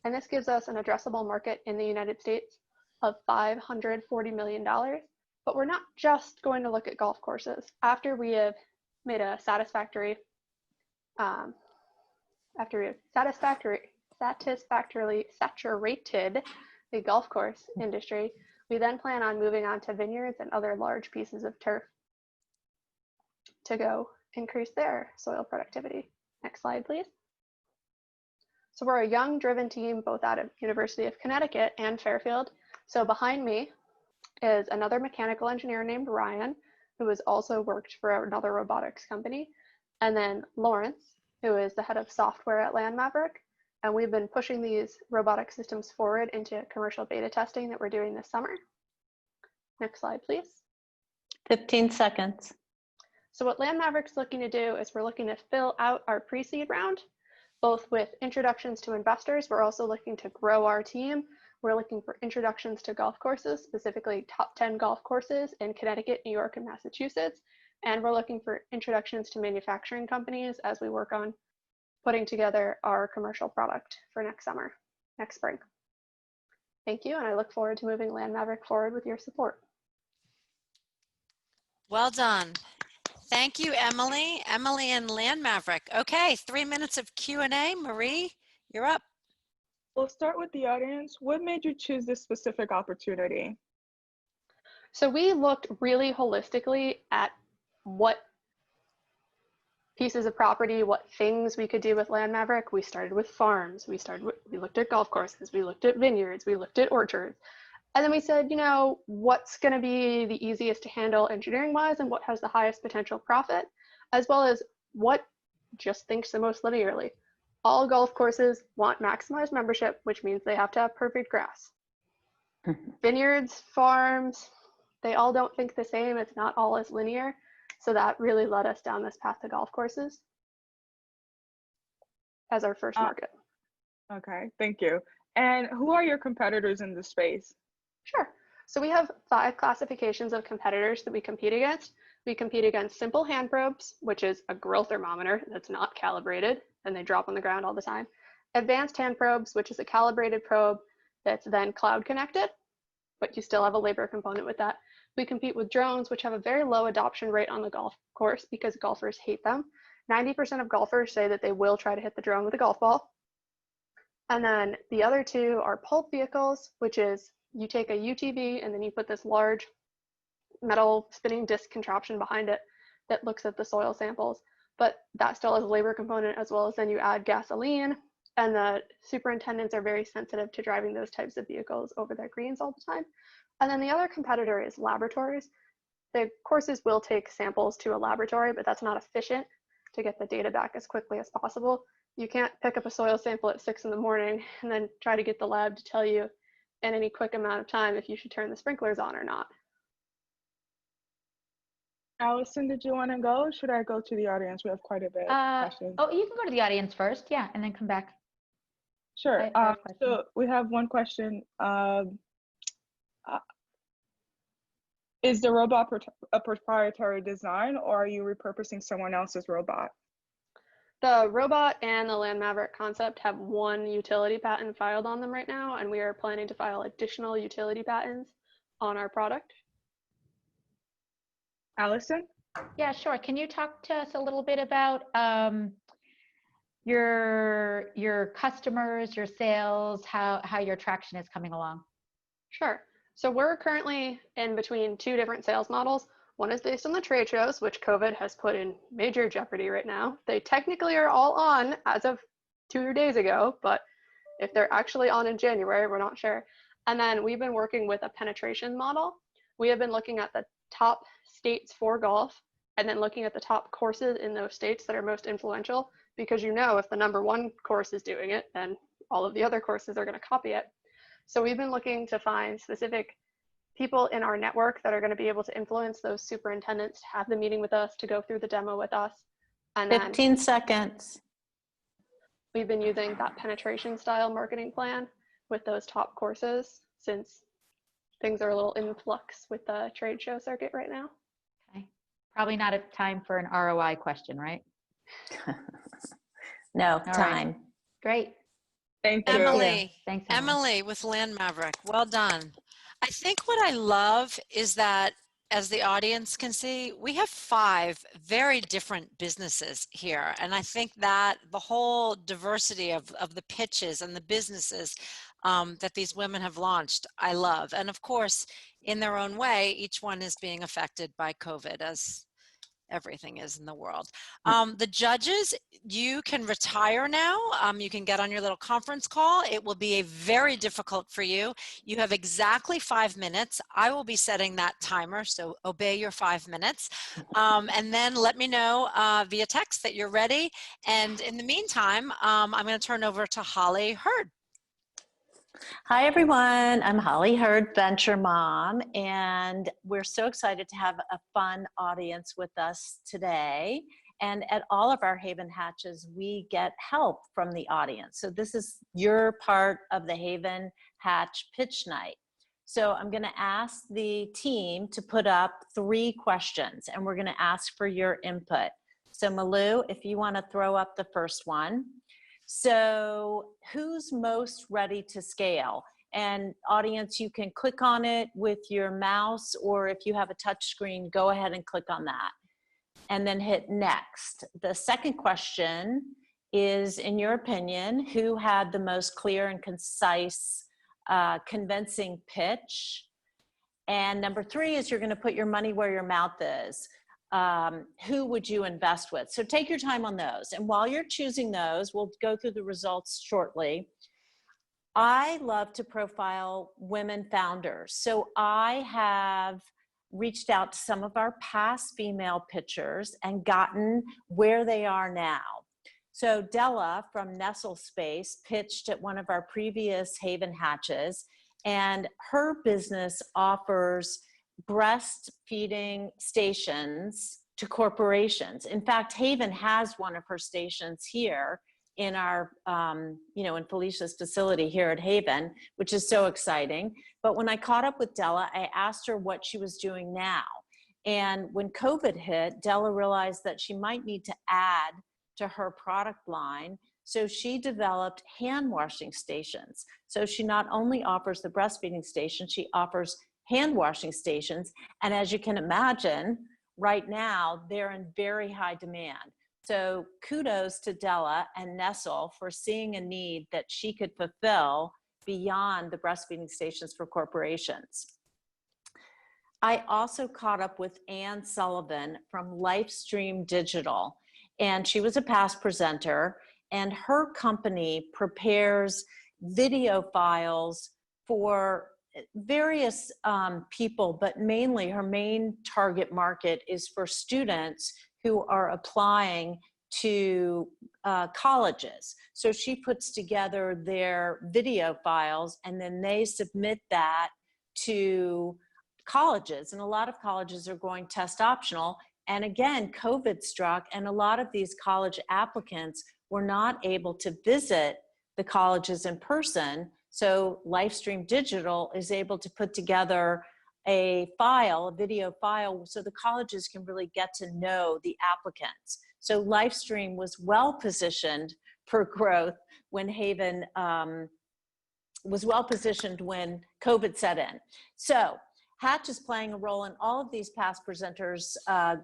And this gives us an addressable market in the United States of $540 million. But we're not just going to look at golf courses. After we have made a satisfactorily saturated the golf course industry, we then plan on moving on to vineyards and other large pieces of turf to go increase their soil productivity. Next slide, please. So we're a young, driven team, both out of University of Connecticut and Fairfield. So behind me is another mechanical engineer named Ryan, who has also worked for another robotics company. And then Lawrence, who is the head of software at Land Maverick. And we've been pushing these robotic systems forward into commercial beta testing that we're doing this summer. Next slide, please. 15 seconds. So what Land Maverick's looking to do is we're looking to fill out our pre-seed round, both with introductions to investors. We're also looking to grow our team. We're looking for introductions to golf courses, specifically top 10 golf courses in Connecticut, New York, and Massachusetts. And we're looking for introductions to manufacturing companies as we work on putting together our commercial product for next summer, next spring. Thank you, and I look forward to moving Land Maverick forward with your support. Well done. Thank you, Emily. Emily and Land Maverick. Okay, 3 minutes of Q&A. Marie, you're up. We'll start with the audience. What made you choose this specific opportunity? So we looked really holistically at what pieces of property, what things we could do with Land Maverick. We started with farms. We looked at golf courses. We looked at vineyards. We looked at orchards. And then we said, you know, what's going to be the easiest to handle engineering-wise and what has the highest potential profit, as well as what just thinks the most linearly. All golf courses want maximized membership, which means they have to have perfect grass. Vineyards, farms, they all don't think the same. It's not all as linear. So that really led us down this path to golf courses as our first market. Okay, thank you. And who are your competitors in this space? Sure. So we have 5 classifications of competitors that we compete against. We compete against simple hand probes, which is a grill thermometer that's not calibrated and they drop on the ground all the time. Advanced hand probes, which is a calibrated probe that's then cloud connected, but you still have a labor component with that. We compete with drones, which have a very low adoption rate on the golf course because golfers hate them. 90% of golfers say that they will try to hit the drone with a golf ball. And then the other 2 are pulp vehicles, which is you take a UTV and then you put this large metal spinning disc contraption behind it that looks at the soil samples, but that still has a labor component, as well as then you add gasoline, and the superintendents are very sensitive to driving those types of vehicles over their greens all the time. And then the other competitor is laboratories. The courses will take samples to a laboratory, but that's not efficient to get the data back as quickly as possible. You can't pick up a soil sample at 6 in the morning and then try to get the lab to tell you in any quick amount of time if you should turn the sprinklers on or not. Allison, did you want to go? Or should I go to the audience? We have quite a bit of questions. Oh, you can go to the audience first, yeah, and then come back. Sure. I have questions. So we have one question. Is the robot a proprietary design, or are you repurposing someone else's robot? The robot and the Land Maverick concept have one utility patent filed on them right now, and we are planning to file additional utility patents on our product. Allison? Yeah, sure. Can you talk to us a little bit about your customers, your sales, how your traction is coming along? Sure. So we're currently in between two different sales models. One is based on the trade shows, which COVID has put in major jeopardy right now. They technically are all on as of 2 days ago, but if they're actually on in January, we're not sure. And then we've been working with a penetration model. We have been looking at the top states for golf and then looking at the top courses in those states that are most influential, because you know if the #1 course is doing it, then all of the other courses are going to copy it. So we've been looking to find specific people in our network that are going to be able to influence those superintendents to have the meeting with us, to go through the demo with us. And 15 seconds. We've been using that penetration style marketing plan with those top courses, since things are a little in flux with the trade show circuit right now. Okay. Probably not a time for an ROI question, right? No, All time. right. Great. Thank you. Emily, Thanks, Emily with Land Maverick, well done. I think what I love is that, as the audience can see, we have 5 very different businesses here. And I think that the whole diversity of the pitches and the businesses that these women have launched, I love. And of course, in their own way, each one is being affected by COVID, as everything is in the world. The judges, you can retire now. You can get on your little conference call. It will be very difficult for you. You have exactly 5 minutes. I will be setting that timer, so obey your 5 minutes. And then let me know via text that you're ready. And in the meantime, I'm going to turn over to Holly Hurd. Hi, everyone. I'm Holly Hurd, Venture Mom, and we're so excited to have a fun audience with us today. And at all of our HAYVN Hatches, we get help from the audience. So this is your part of the HAYVN Hatch Pitch Night. So I'm going to ask the team to put up 3 questions, and we're going to ask for your input. So Malou, if you want to throw up the first one. So who's most ready to scale? And audience, you can click on it with your mouse, or if you have a touch screen, go ahead and click on that and then hit next. The second question is, in your opinion, who had the most clear and concise, convincing pitch? And number 3 is, you're going to put your money where your mouth is. Who would you invest with? So take your time on those. And while you're choosing those, we'll go through the results shortly. I love to profile women founders. So I have reached out to some of our past female pitchers and gotten where they are now. So Della from Nestle Space pitched at one of our previous HAYVN Hatches, and her business offers breastfeeding stations to corporations. In fact, HAYVN has one of her stations here in our, in Felicia's facility here at HAYVN, which is so exciting. But when I caught up with Della, I asked her what she was doing now. And when COVID hit, Della realized that she might need to add to her product line. So she developed hand washing stations. So she not only offers the breastfeeding station, she offers hand washing stations. And as you can imagine, right now, they're in very high demand. So kudos to Della and Nestle for seeing a need that she could fulfill beyond the breastfeeding stations for corporations. I also caught up with Ann Sullivan from Lifestream Digital, and she was a past presenter, and her company prepares video files for various people, but mainly her main target market is for students who are applying to colleges. So she puts together their video files, and then they submit that to colleges. And a lot of colleges are going test optional, And again, COVID struck, and a lot of these college applicants were not able to visit the colleges in person. So Livestream Digital is able to put together a video file, so the colleges can really get to know the applicants. So Livestream was well positioned for growth when HAYVN was well positioned when COVID set in. So Hatch is playing a role in all of these past presenters'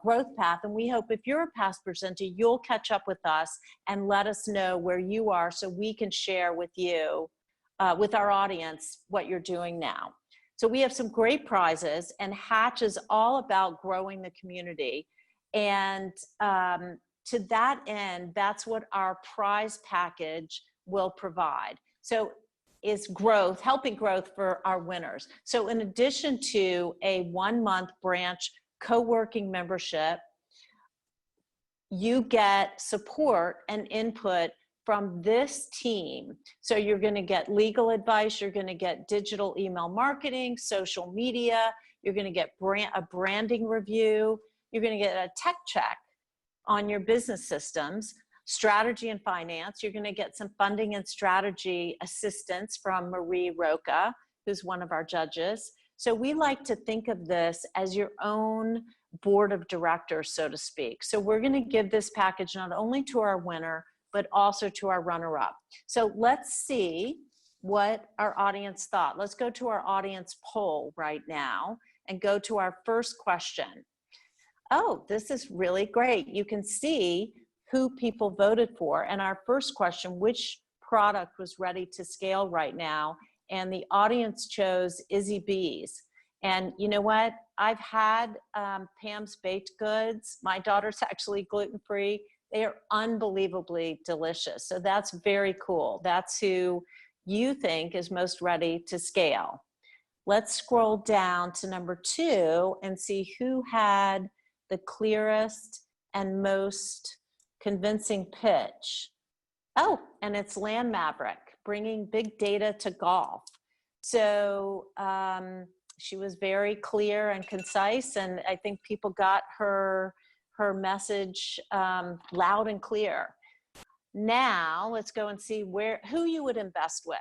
growth path, and we hope if you're a past presenter, you'll catch up with us and let us know where you are so we can share with you, with our audience, what you're doing now. So we have some great prizes, and Hatch is all about growing the community. And to that end, that's what our prize package will provide. So is growth, helping growth for our winners. So in addition to a 1-month branch co-working membership, you get support and input from this team. So you're going to get legal advice, you're going to get digital email marketing, social media, you're going to get a branding review, you're going to get a tech check on your business systems, strategy and finance. You're going to get some funding and strategy assistance from Marie Roca, who's one of our judges. So we like to think of this as your own board of directors, so to speak. So we're going to give this package not only to our winner, but also to our runner-up. So let's see what our audience thought. Let's go to our audience poll right now and go to our first question. Oh, this is really great. You can see who people voted for. And our first question, which product was ready to scale right now? And the audience chose Izzy B's. And you know what? I've had Pam's baked goods. My daughter's actually gluten-free. They are unbelievably delicious. So that's very cool. That's who you think is most ready to scale. Let's scroll down to number 2 and see who had the clearest and most convincing pitch. Oh, and it's Land Maverick, bringing big data to golf. So she was very clear and concise, and I think people got her message loud and clear. Now let's go and see who you would invest with.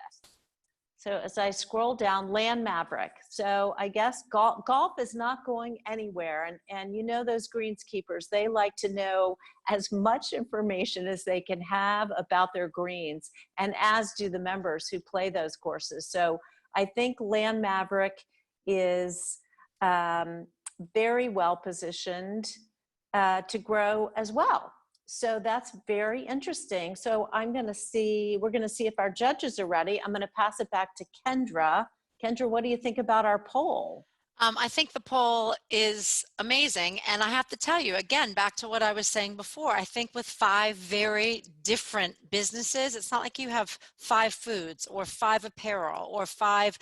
So as I scroll down, Land Maverick. So I guess golf is not going anywhere. And you know those greenskeepers, they like to know as much information as they can have about their greens, and as do the members who play those courses. So I think Land Maverick is very well positioned to grow as well. So that's very interesting. So we're going to see if our judges are ready. I'm going to pass it back to Kendra. Kendra, what do you think about our poll? I think the poll is amazing. And I have to tell you, again, back to what I was saying before, I think with 5 very different businesses, it's not like you have 5 foods or 5 apparel or 5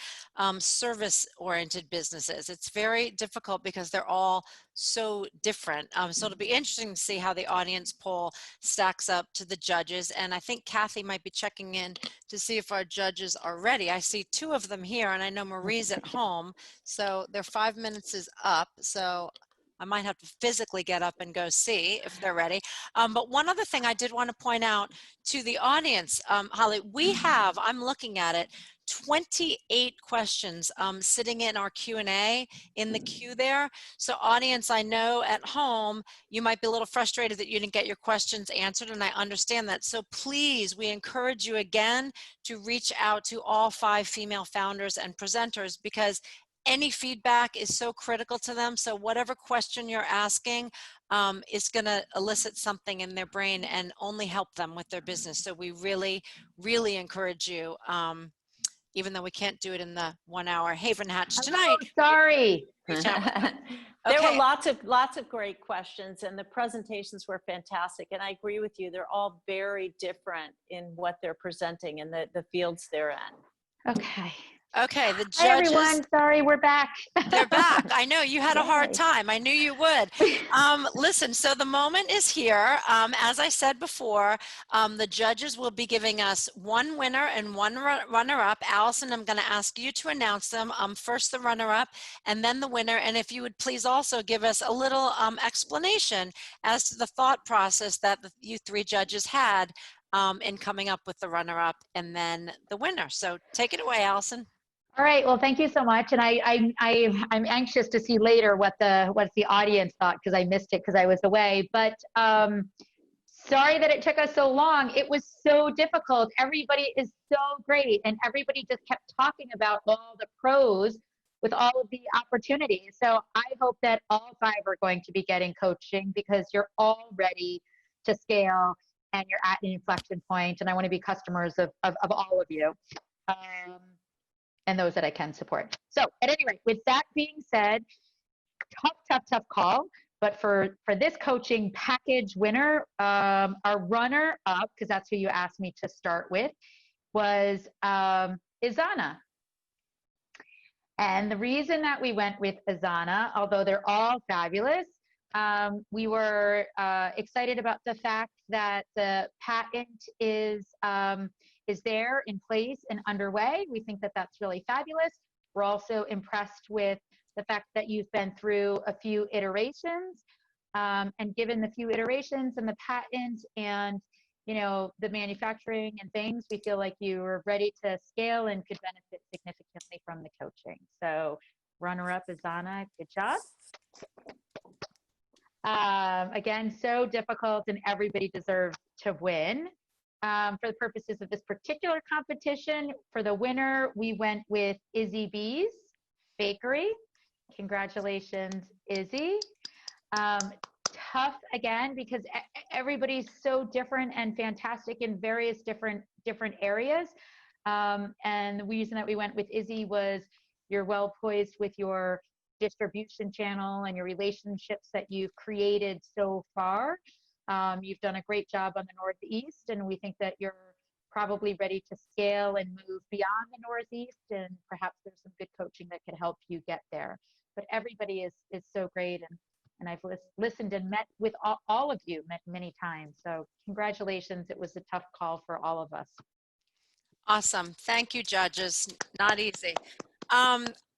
service-oriented businesses. It's very difficult because they're all so different. So it'll be interesting to see how the audience poll stacks up to the judges. And I think Kathy might be checking in to see if our judges are ready. I see 2 of them here, and I know Marie's at home. So their 5 minutes is up. So I might have to physically get up and go see if they're ready. But one other thing I did want to point out to the audience, Holly, I'm looking at it, 28 questions sitting in our Q&A in the queue there. So audience, I know at home, you might be a little frustrated that you didn't get your questions answered, and I understand that. So please, we encourage you again to reach out to all 5 female founders and presenters, because any feedback is so critical to them. So whatever question you're asking is going to elicit something in their brain and only help them with their business. So we really, really encourage you, even though we can't do it in the 1-hour HAYVN Hatch tonight. Oh, sorry. Reach out. There Okay. were lots of great questions, and the presentations were fantastic. And I agree with you. They're all very different in what they're presenting and the fields they're in. Okay. Okay, the Hi, judges. everyone. Sorry, we're back. They're back. I know you had a hard Yay. time. I knew you would. Listen, so the moment is here. As I said before, the judges will be giving us one winner and one runner-up. Allison, I'm going to ask you to announce them. First the runner-up and then the winner. And if you would please also give us a little explanation as to the thought process that you three judges had in coming up with the runner-up and then the winner. So take it away, Allison. All right. Well, thank you so much. And I'm anxious to see later what's the audience thought, because I missed it because I was away. But sorry that it took us so long. It was so difficult. Everybody is so great, and everybody just kept talking about all the pros with all of the opportunities. So I hope that all 5 are going to be getting coaching, because you're all ready to scale and you're at an inflection point. And I want to be customers of all of you. And those that I can support. So at any rate, with that being said, tough call. But for this coaching package winner, our runner up, because that's who you asked me to start with, was Izana. And the reason that we went with Izana, although they're all fabulous, we were excited about the fact that the patent is there in place and underway. We think that that's really fabulous. We're also impressed with the fact that you've been through a few iterations, and given the few iterations and the patent and the manufacturing and things, we feel like you are ready to scale and could benefit significantly from the coaching. So runner-up is Anna. Good job. Again, so difficult, and everybody deserves to win. For the purposes of this particular competition, for the winner, we went with Izzy B's Bakery. Congratulations, Izzy. Tough again, because everybody's so different and fantastic in various different areas. And the reason that we went with Izzy was you're well poised with your distribution channel and your relationships that you've created so far. You've done a great job on the Northeast, and we think that you're probably ready to scale and move beyond the Northeast, and perhaps there's some good coaching that could help you get there. But everybody is so great, and I've listened and met with all of you many times. So congratulations. It was a tough call for all of us. Awesome. Thank you, judges. Not easy.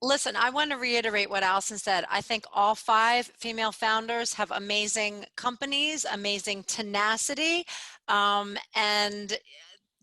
Listen, I want to reiterate what Allison said. I think all 5 female founders have amazing companies, amazing tenacity, and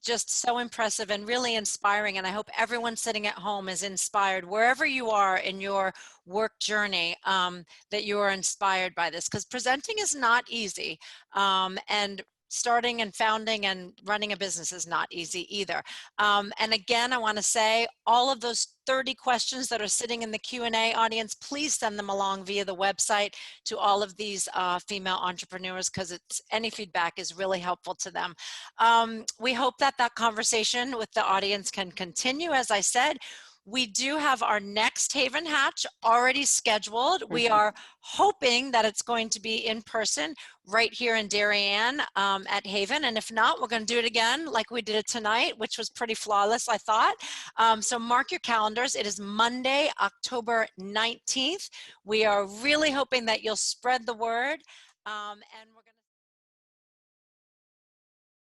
just so impressive and really inspiring. And I hope everyone sitting at home is inspired, wherever you are in your work journey, that you are inspired by this, because presenting is not easy. And starting and founding and running a business is not easy either. And again, I want to say all of those 30 questions that are sitting in the Q&A audience, please send them along via the website to all of these female entrepreneurs, because any feedback is really helpful to them. We hope that conversation with the audience can continue. As I said, we do have our next HAYVN Hatch already scheduled. We are hoping that it's going to be in person right here in Darien at HAYVN. And if not, we're going to do it again like we did it tonight, which was pretty flawless, I thought. So mark your calendars. It is Monday, October 19th. We are really hoping that you'll spread the word. And we're going to